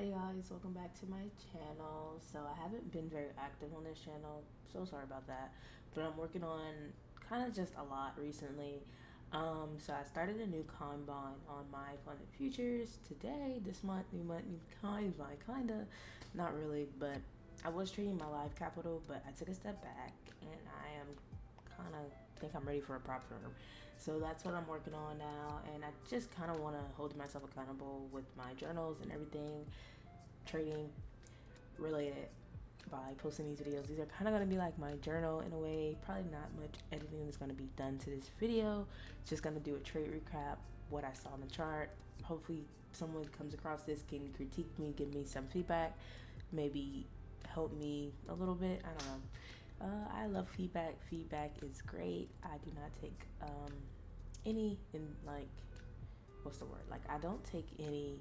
Hi guys, welcome back to my channel. So I haven't been very active on this channel, so sorry about that. But I'm working on kind of just a lot recently. So I started a new combine on my funded futures today, this month, new combine, kinda, not really, but I was trading my live capital, but I took a step back and I am kind of think I'm ready for a prop firm. So that's what I'm working on now, and I just kind of want to hold myself accountable with my journals and everything trading related by posting these videos. These are kind of going to be like my journal in a way. Probably not much editing is going to be done to this video. Just going to do a trade recap, what I saw on the chart. Hopefully someone comes across this, can critique me, give me some feedback, maybe help me a little bit. I don't know. I love feedback. Feedback is great. I do not take any in like what's the word? Like I don't take any,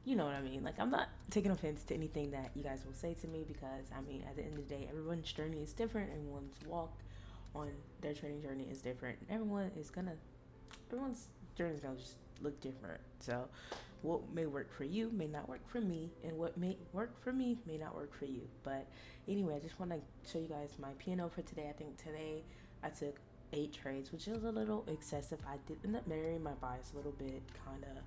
you know what I mean? Like I'm not taking offense to anything that you guys will say to me, because I mean at the end of the day everyone's journey is different, everyone's walk on their training journey is different. Everyone's journey is gonna just look different. So what may work for you may not work for me, and what may work for me may not work for you. But anyway, I just want to show you guys my P&L for today. I think today I took 8 trades, which is a little excessive. I did end up marrying my bias a little bit, kind of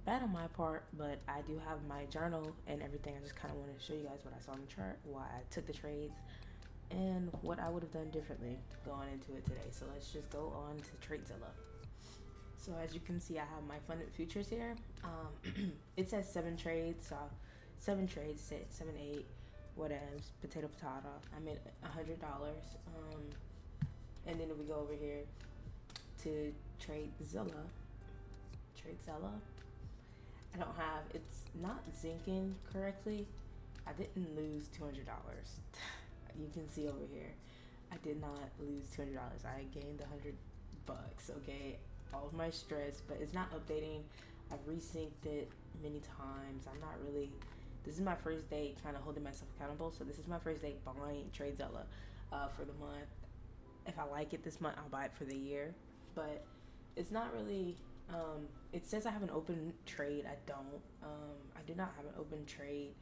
bad on my part, but I do have my journal and everything. I just kind of want to show you guys what I saw on the chart, why I took the trades, and what I would have done differently going into it today. So let's just go on to TradeZilla. So as you can see, I have my funded futures here. It says 7 trades, so 7 trades, 8, whatever, potato. I made $100. And then if we go over here to TradeZilla, I don't have, it's not syncing correctly. I didn't lose $200. You can see over here, I did not lose $200. I gained $100. Okay, all of my stress, but it's not updating. I've resynced it many times. I'm not really. This is my first day kind of holding myself accountable. So this is my first day buying TradeZilla for the month. If I like it this month, I'll buy it for the year. But it's not really. It says I have an open trade. I don't. I do not have an open trade.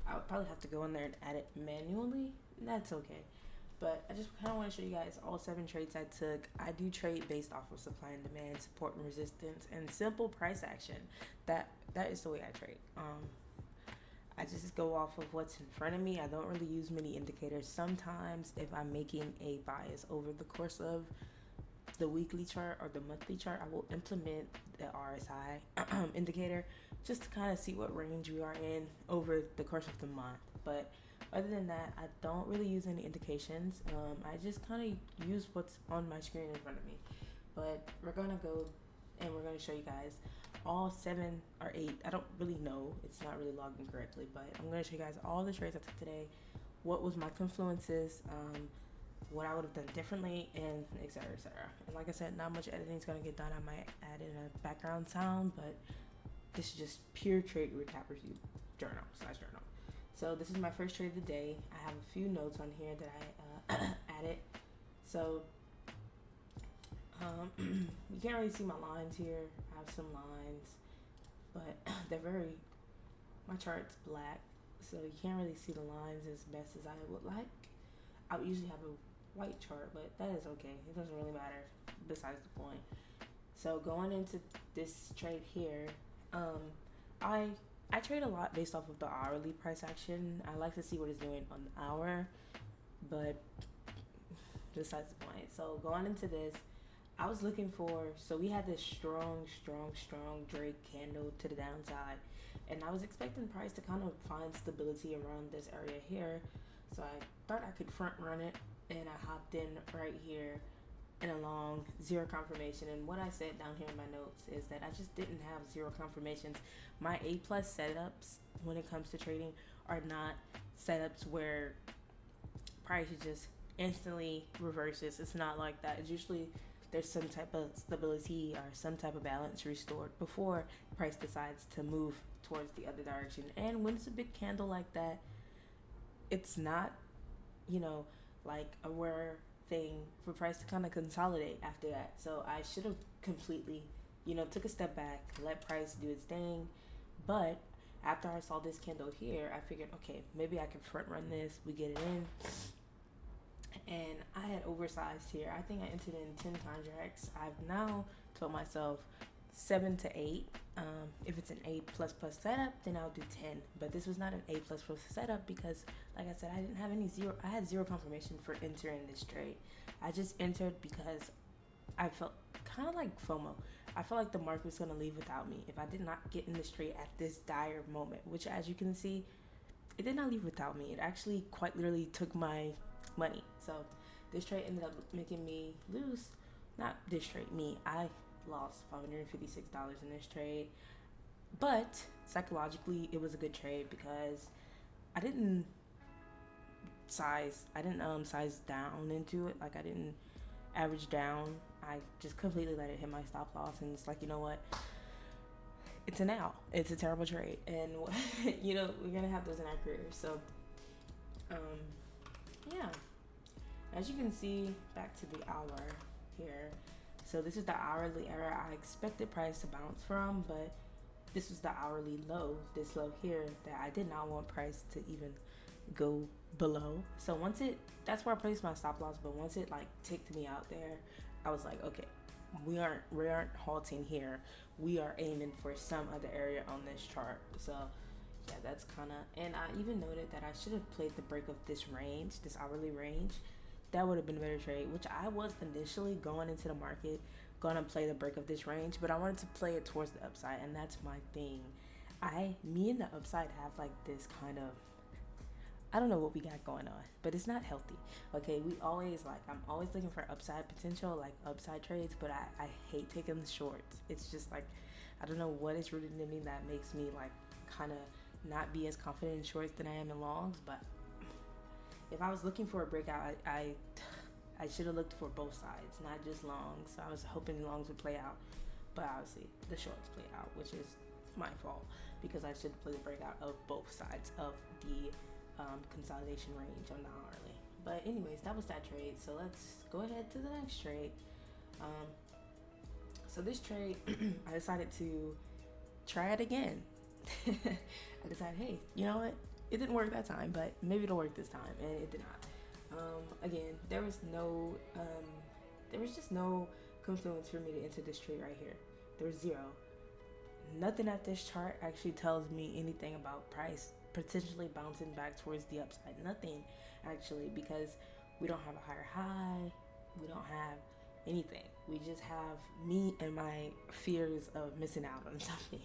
I would probably have to go in there and add it manually. That's okay. But I just kind of want to show you guys all 7 trades I took. I do trade based off of supply and demand, support and resistance, and simple price action. That is the way I trade. I just go off of what's in front of me. I don't really use many indicators. Sometimes if I'm making a bias over the course of the weekly chart or the monthly chart, I will implement the RSI indicator just to kind of see what range we are in over the course of the month. But other than that, I don't really use any indications. I just kind of use what's on my screen in front of me. But we're gonna go and we're gonna show you guys all 7 or 8. I don't really know. It's not really logging correctly, but I'm gonna show you guys all the trades I took today. What was my confluences? What I would have done differently, and etc. etc. And like I said, not much editing is gonna get done. I might add in a background sound, but this is just pure trade recap review journal. So this is my first trade of the day. I have a few notes on here that I added. So you can't really see my lines here. I have some lines, but my chart's black, so you can't really see the lines as best as I would like. I would usually have a white chart, but that is okay. It doesn't really matter, besides the point. So going into this trade here, I trade a lot based off of the hourly price action. I like to see what it's doing on the hour, but besides the point. So going into this, I was looking for, so we had this strong Drake candle to the downside, and I was expecting the price to kind of find stability around this area here. So I thought I could front run it, and I hopped in right here and along zero confirmation. And what I said down here in my notes is that I just didn't have zero confirmations. My A plus setups when it comes to trading are not setups where price just instantly reverses. It's not like that. It's usually there's some type of stability or some type of balance restored before price decides to move towards the other direction. And when it's a big candle like that, it's not, like a rare thing for price to kind of consolidate after that. So I should have completely, took a step back, let price do its thing. But after I saw this candle here, I figured, okay, maybe I can front run this. We get it in. And I had oversized here. I think I entered in 10 contracts. I've now told myself 7 to 8. If it's an A++ setup, then I'll do 10. But this was not an A++ setup because, like I said, I had zero confirmation for entering this trade. I just entered because I felt kind of like FOMO. I felt like the market was going to leave without me if I did not get in this trade at this dire moment, which, as you can see, it did not leave without me. It actually quite literally took my money. So this trade ended up making me lose. Not this trade, me. I lost $556 in this trade. But psychologically, it was a good trade because I didn't size down into it. Like, I didn't average down. I just completely let it hit my stop loss, and it's like, you know what? It's an L. It's a terrible trade, and you know, we're gonna have those in our careers. So, yeah. As you can see, back to the hour here. So this is the hourly area I expected price to bounce from, but this was the hourly low, this low here, that I did not want price to even go below. So that's where I placed my stop loss, but once it like ticked me out there, I was like, okay, we aren't halting here. We are aiming for some other area on this chart. So yeah, that's kind of, and I even noted that I should have played the break of this range, this hourly range. That would have been a better trade, which I was initially going into the market, going to play the break of this range, but I wanted to play it towards the upside, and that's my thing. Me and the upside have like this kind of, I don't know what we got going on, but it's not healthy. Okay, I'm always looking for upside potential, like upside trades, but I hate taking the shorts. It's just like, I don't know what is rooted in me that makes me like kind of not be as confident in shorts than I am in longs. But if I was looking for a breakout, I should have looked for both sides, not just longs. So I was hoping longs would play out, but obviously the shorts played out, which is my fault because I should play the breakout of both sides of the consolidation range on the hourly. But anyways, that was that trade. So let's go ahead to the next trade. So this trade, I decided to try it again. I decided, hey, you know what? It didn't work that time, but maybe it'll work this time, and it did not. Again, there was just no confluence for me to enter this trade right here. There was zero. Nothing at this chart actually tells me anything about price potentially bouncing back towards the upside. Nothing, actually, because we don't have a higher high. We don't have anything. We just have me and my fears of missing out on something.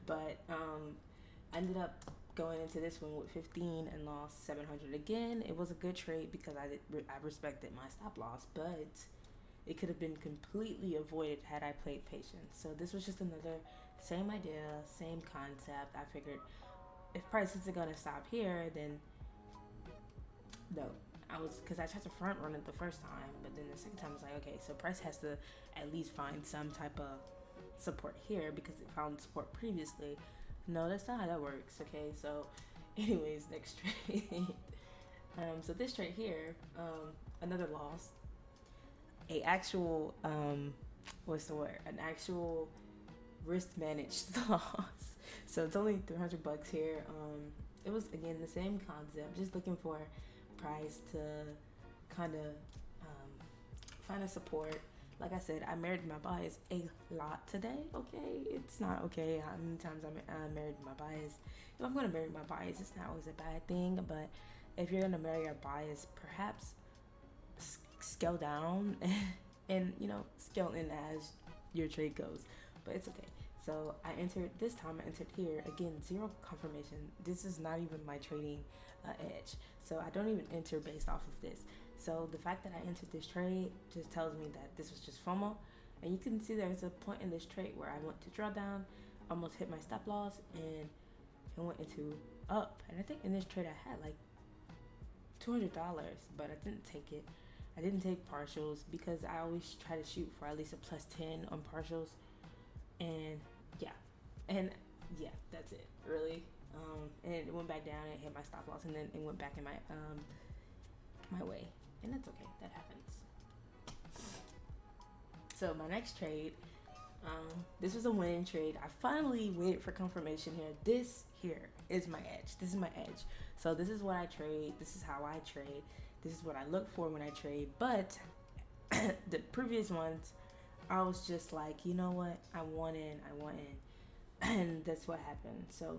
But I ended up going into this one with 15 and lost 700 again. It was a good trade because I respected my stop loss, but it could have been completely avoided had I played patience. So this was just another same idea, same concept. I figured if price isn't gonna stop here, then no. Because I tried to front run it the first time, but then the second time I was like, okay, so price has to at least find some type of support here because it found support previously. No, that's not how that works. Okay, so anyways, next trade. So this trade here, another loss. An actual an actual risk managed loss. So it's only $300 here. It was again the same concept, just looking for price to kind of find a support. Like I said, I married my bias a lot today. Okay, it's not okay how many times I married my bias. If I'm gonna marry my bias, it's not always a bad thing. But if you're gonna marry your bias, perhaps scale down and scale in as your trade goes. But it's okay. So I entered here again, zero confirmation. This is not even my trading edge, so I don't even enter based off of this. So the fact that I entered this trade just tells me that this was just FOMO. And you can see there's a point in this trade where I went to draw down, almost hit my stop loss, and it went into up. And I think in this trade I had like $200, but I didn't take it. I didn't take partials because I always try to shoot for at least a +10 on partials. And yeah, that's it, really. And it went back down and hit my stop loss, and then it went back in my way. And that's okay, that happens. So my next trade, This was a winning trade. I finally waited for confirmation here. This here is my edge. This is my edge. So this is what I trade. This is how I trade. This is what I look for when I trade. But the previous ones, I was just like, you know what? I want in. And that's what happened. So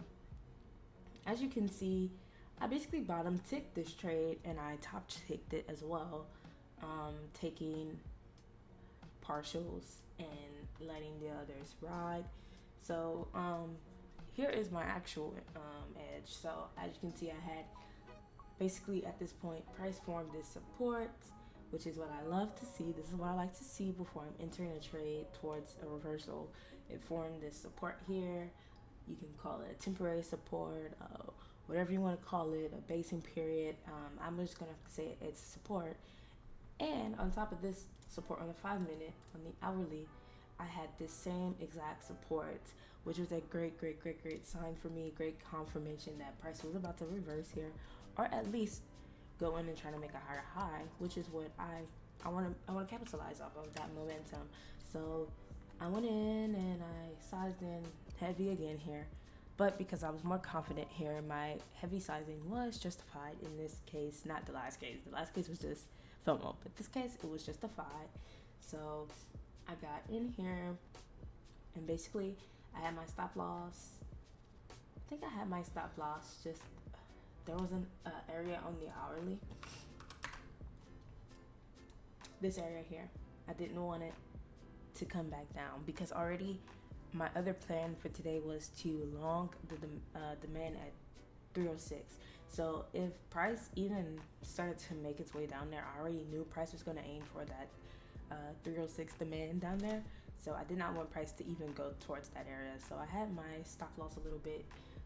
as you can see, I basically bottom ticked this trade and I top ticked it as well, taking partials and letting the others ride. So here is my actual edge. So as you can see, I had basically at this point price formed this support, which is what I love to see. This is what I like to see before I'm entering a trade towards a reversal. It formed this support here. You can call it a temporary support, whatever you want to call it, a basing period. I'm just gonna say it's support. And on top of this support on the 5-minute, on the hourly, I had this same exact support, which was a great sign for me, great confirmation that price was about to reverse here, or at least go in and try to make a higher high, which is what I want to capitalize off of that momentum. So I went in and I sized in heavy again here, but because I was more confident here, my heavy sizing was justified in this case, not the last case. The last case was just FOMO, but this case it was justified. So I got in here and basically I had my stop loss. I think I had my stop loss, just there was an area on the hourly, this area here. I didn't want it to come back down because already my other plan for today was to long the demand at 306. So if price even started to make its way down there, I already knew price was going to aim for that 306 demand down there. So I did not want price to even go towards that area. So I had my stop loss a little bit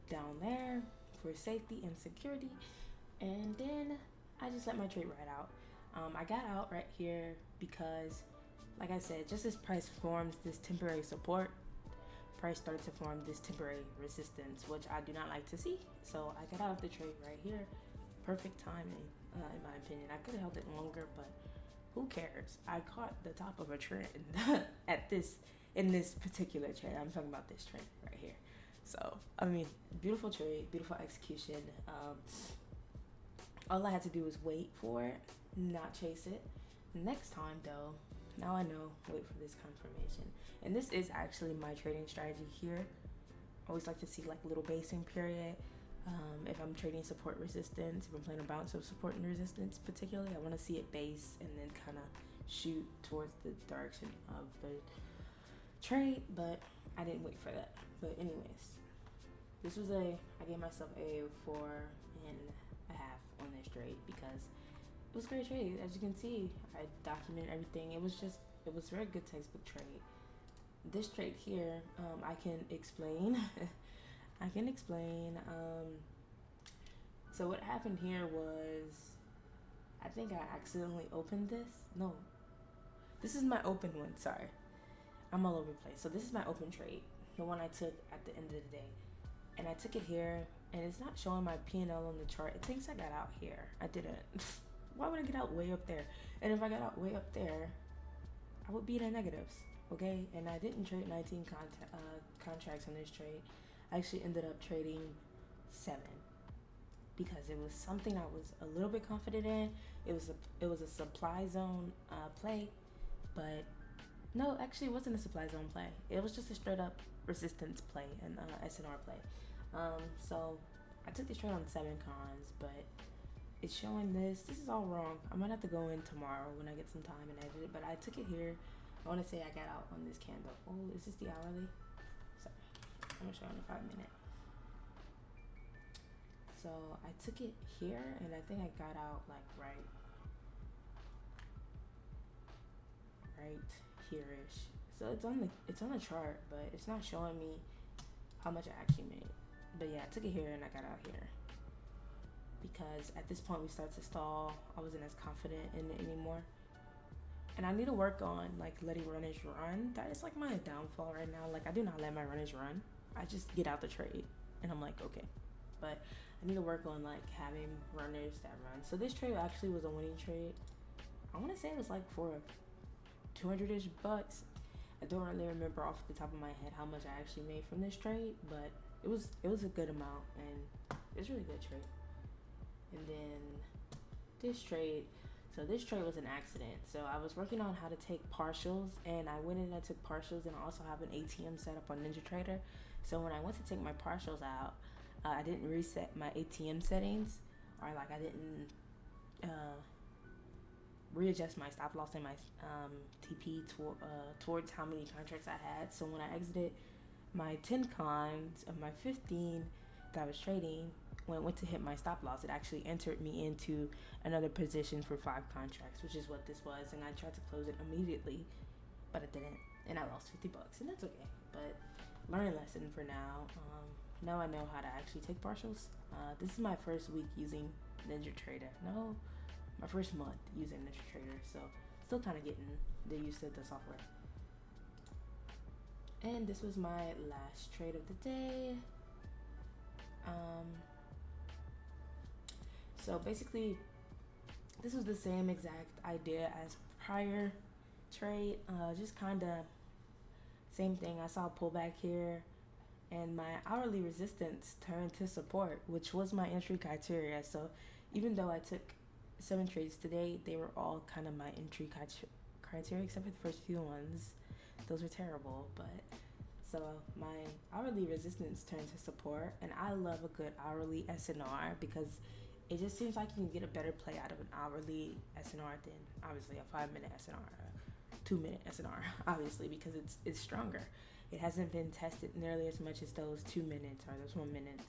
down there for safety and security. And then I just let my trade ride out. I got out right here because, like I said, just as price forms this temporary support, price started to form this temporary resistance, which I do not like to see. So I got out of the trade right here. Perfect timing, in my opinion. I could have held it longer, but who cares? I caught the top of a trend in this particular trade. I'm talking about this trade right here. So, I mean, beautiful trade, beautiful execution. All I had to do was wait for it, not chase it. Next time, though, now I know, wait for this confirmation. And this is actually my trading strategy here. I always like to see like little basing period. If I'm trading support resistance, if I'm playing a bounce of support and resistance particularly, I want to see it base and then kind of shoot towards the direction of the trade, but I didn't wait for that. But anyways, I gave myself a 4.5 on this trade because it was a great trade. As you can see, I documented everything. It was a very good textbook trade. This trade here, I can explain. So what happened here was, I think I accidentally opened this. No, this is my open one. Sorry, I'm all over the place. So this is my open trade, the one I took at the end of the day, and I took it here, and it's not showing my P&L on the chart. It thinks I got out here. I didn't. Why would I get out way up there? And if I got out way up there, I would be in the negatives. Okay, and I didn't trade 19 contracts on this trade. I actually ended up trading 7 because it was something I was a little bit confident in. It was a supply zone play, but no, actually it wasn't a supply zone play. It was just a straight up resistance play and SNR play. So I took this trade on 7 cons, but it's showing this. This is all wrong. I might have to go in tomorrow when I get some time and edit it, but I took it here. I want to say I got out on this candle. Oh, is this the hourly? Sorry, I'm gonna show on the 5-minute. So I took it here, and I think I got out like right here-ish. So it's on the chart, but it's not showing me how much I actually made. But yeah, I took it here and I got out here because at this point we start to stall. I wasn't as confident in it anymore. And I need to work on like letting runners run. That is like my downfall right now. Like I do not let my runners run. I just get out the trade and I'm like, okay. But I need to work on like having runners that run. So this trade actually was a winning trade. I want to say it was like for 200-ish bucks. I don't really remember off the top of my head how much I actually made from this trade, but it was a good amount, and it's a really good trade. And then this trade, so this trade was an accident. So I was working on how to take partials, and I went in and I took partials, and I also have an ATM set up on NinjaTrader. So when I went to take my partials out, I didn't reset my ATM settings, or like I didn't uh, readjust my stop loss and my TP towards how many contracts I had. So when I exited my 10 cons of my 15 that I was trading, when it went to hit my stop loss, it actually entered me into another position for 5 contracts, which is what this was. And I tried to close it immediately, but it didn't, and I lost $50, and that's okay. But learning lesson for now. Now I know how to actually take partials. This is my first week using NinjaTrader. No, my first month using NinjaTrader, so still kind of getting the use of the software. And this was my last trade of the day. So basically, this was the same exact idea as prior trade. Just kind of same thing. I saw a pullback here, and my hourly resistance turned to support, which was my entry criteria. So even though I took 7 trades today, they were all kind of my entry criteria, except for the first few ones. Those were terrible, but so my hourly resistance turned to support, and I love a good hourly SNR because it just seems like you can get a better play out of an hourly SNR than obviously a 5-minute SNR, a 2-minute SNR, obviously, because it's stronger. It hasn't been tested nearly as much as those 2 minutes or those 1 minute.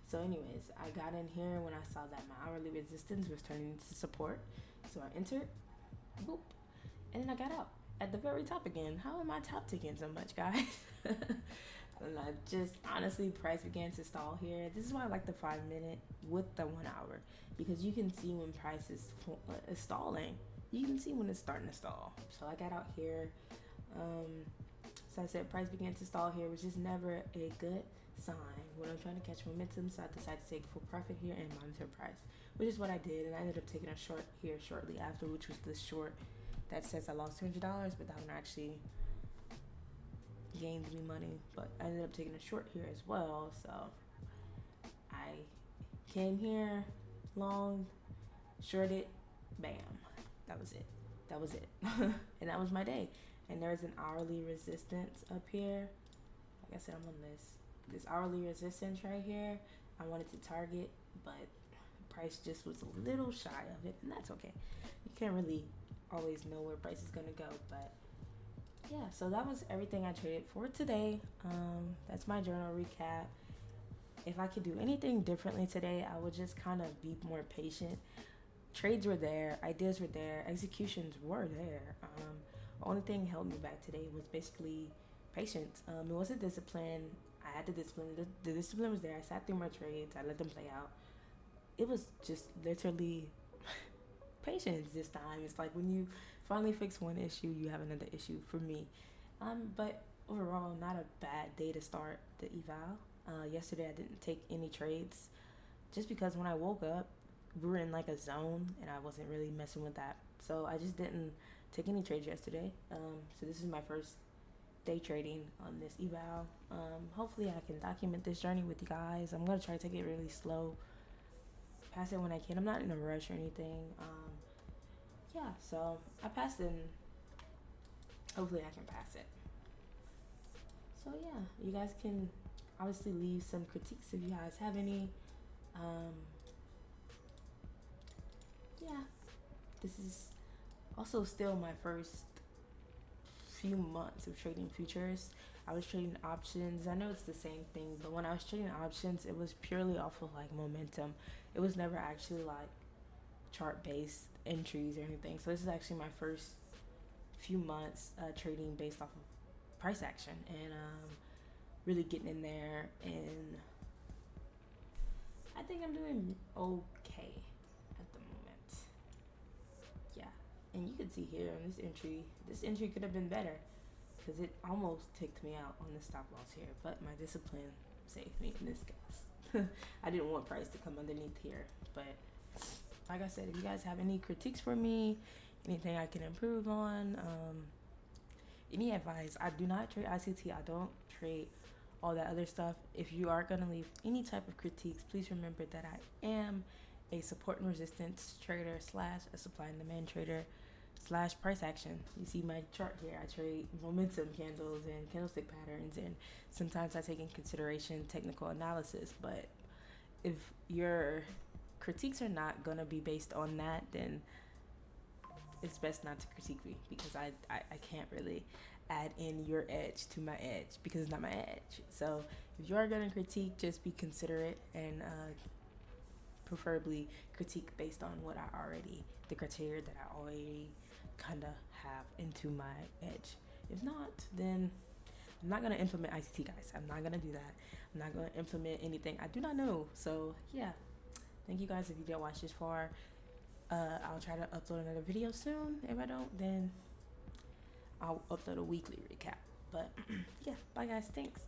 So anyways, I got in here when I saw that my hourly resistance was turning into support. So I entered, boop, and then I got out at the very top again. How am I top ticking so much, guys? And I just honestly, price began to stall here. This is why I like the 5-minute with the 1 hour, because you can see when price is stalling. You can see when it's starting to stall. So I got out here. So I said price began to stall here, which is never a good sign when I'm trying to catch momentum. So I decided to take full profit here and monitor price, which is what I did. And I ended up taking a short here shortly after, which was the short that says I lost $200, but that one actually gained me money. But I ended up taking a short here as well. So I came here, long, shorted, bam. That was it. That was it. And that was my day. And there's an hourly resistance up here. Like I said, I'm on this hourly resistance right here. I wanted to target, but price just was a little shy of it, and that's okay. You can't really always know where price is gonna go, but yeah. So that was everything I traded for today. That's my journal recap. If I could do anything differently today, I would just kind of be more patient. Trades were there, ideas were there, executions were there. The only thing held me back today was basically patience. It wasn't discipline. I had the discipline. The discipline was there. I sat through my trades. I let them play out. It was just literally patience this time. It's like when you finally fix one issue, you have another issue for me. But overall, not a bad day to start the eval. Yesterday, I didn't take any trades just because when I woke up, we were in like a zone and I wasn't really messing with that. So I just didn't take any trades yesterday. So this is my first day trading on this eval. Hopefully I can document this journey with you guys. I'm going to try to take it really slow. Pass it when I can. I'm not in a rush or anything. Yeah, so I passed it and hopefully I can pass it. So yeah, you guys can obviously leave some critiques if you guys have any. Yeah, this is also still my first few months of trading futures. I was trading options. I know it's the same thing, but when I was trading options, it was purely off of like momentum. It was never actually like chart based entries or anything. So this is actually my first few months trading based off of price action and really getting in there, and I think I'm doing okay at the moment. Yeah, and you can see here on this entry could have been better because it almost ticked me out on the stop loss here, but my discipline saved me in this case. I didn't want price to come underneath here, but like I said, if you guys have any critiques for me, anything I can improve on, any advice, I do not trade ICT. I don't trade all that other stuff. If you are going to leave any type of critiques, please remember that I am a support and resistance trader slash a supply and demand trader slash price action. You see my chart here. I trade momentum candles and candlestick patterns, and sometimes I take in consideration technical analysis. But if your critiques are not going to be based on that, then it's best not to critique me, because I can't really add in your edge to my edge, because it's not my edge. So if you are going to critique, just be considerate and preferably critique based on what I already, the criteria that I already kind of have into my edge. If not, then I'm not going to implement ICT, guys. I'm not going to do that. I'm not going to implement anything I do not know. So yeah, thank you guys if you did watch this far. I'll try to upload another video soon. If I don't, then I'll upload a weekly recap. But yeah, bye guys. Thanks.